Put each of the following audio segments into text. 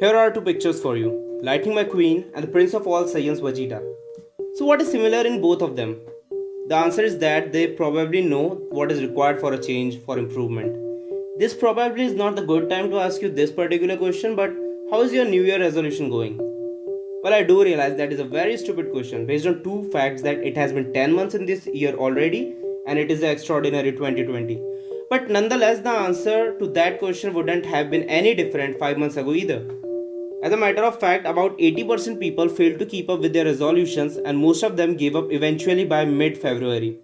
Here are two pictures for you, Lightning McQueen and the Prince of all Saiyans Vegeta. So what is similar in both of them? The answer is that they probably know what is required for a change, for improvement. This probably is not the good time to ask you this particular question, but how is your New Year resolution going? Well, I do realize that is a very stupid question based on two facts that it has been 10 months in this year already and it is the extraordinary 2020. But nonetheless, the answer to that question wouldn't have been any different 5 months ago either. As a matter of fact, about 80% people failed to keep up with their resolutions and most of them gave up eventually by mid February.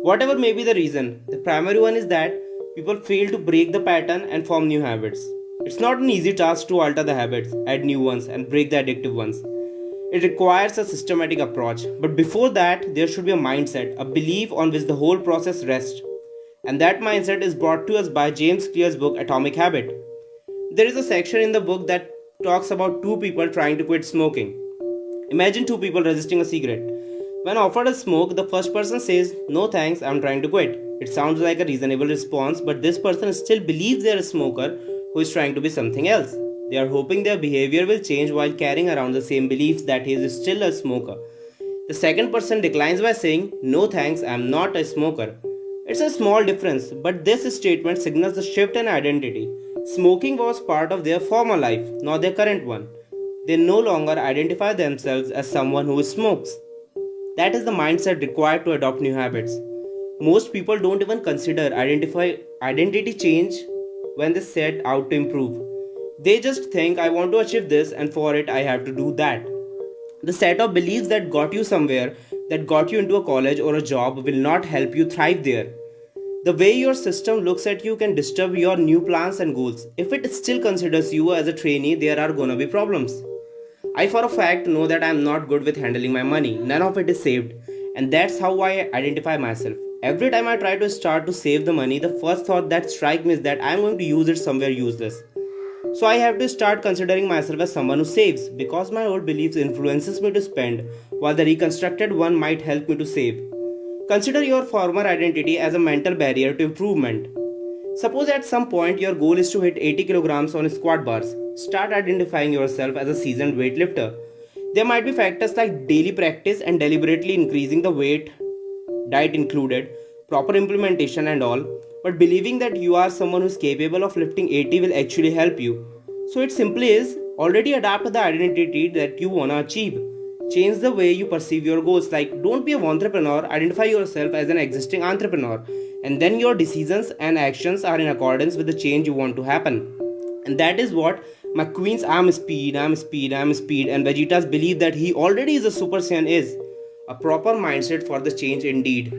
Whatever may be the reason, the primary one is that people fail to break the pattern and form new habits. It's not an easy task to alter the habits, add new ones, and break the addictive ones. It requires a systematic approach, but before that, there should be a mindset, a belief on which the whole process rests. And that mindset is brought to us by James Clear's book Atomic Habit. There is a section in the book that talks about two people trying to quit smoking. Imagine two people resisting a cigarette. When offered a smoke, the first person says, "No thanks, I'm trying to quit." It sounds like a reasonable response, but this person still believes they're a smoker who is trying to be something else. They are hoping their behavior will change while carrying around the same beliefs that he is still a smoker. The second person declines by saying, "No thanks, I'm not a smoker." It's a small difference, but this statement signals a shift in identity. Smoking was part of their former life, not their current one. They no longer identify themselves as someone who smokes. That is the mindset required to adopt new habits. Most people don't even consider identity change when they set out to improve. They just think, "I want to achieve this and for it I have to do that." The set of beliefs that got you somewhere, that got you into a college or a job, will not help you thrive there. The way your system looks at you can disturb your new plans and goals. If it still considers you as a trainee, there are gonna be problems. I for a fact know that I am not good with handling my money. None of it is saved. And that's how I identify myself. Every time I try to start to save the money, the first thought that strikes me is that I am going to use it somewhere useless. So I have to start considering myself as someone who saves because my old beliefs influences me to spend while the reconstructed one might help me to save. Consider your former identity as a mental barrier to improvement. Suppose at some point your goal is to hit 80 kilograms on squat bars. Start identifying yourself as a seasoned weightlifter. There might be factors like daily practice and deliberately increasing the weight, diet included, proper implementation and all, but believing that you are someone who is capable of lifting 80 will actually help you. So it simply is already adapt the identity that you want to achieve. Change the way you perceive your goals. Like, don't be a entrepreneur, identify yourself as an existing entrepreneur, and then your decisions and actions are in accordance with the change you want to happen. And that is what McQueen's I'm speed, and Vegeta's belief that he already is a Super Saiyan is. A proper mindset for the change indeed.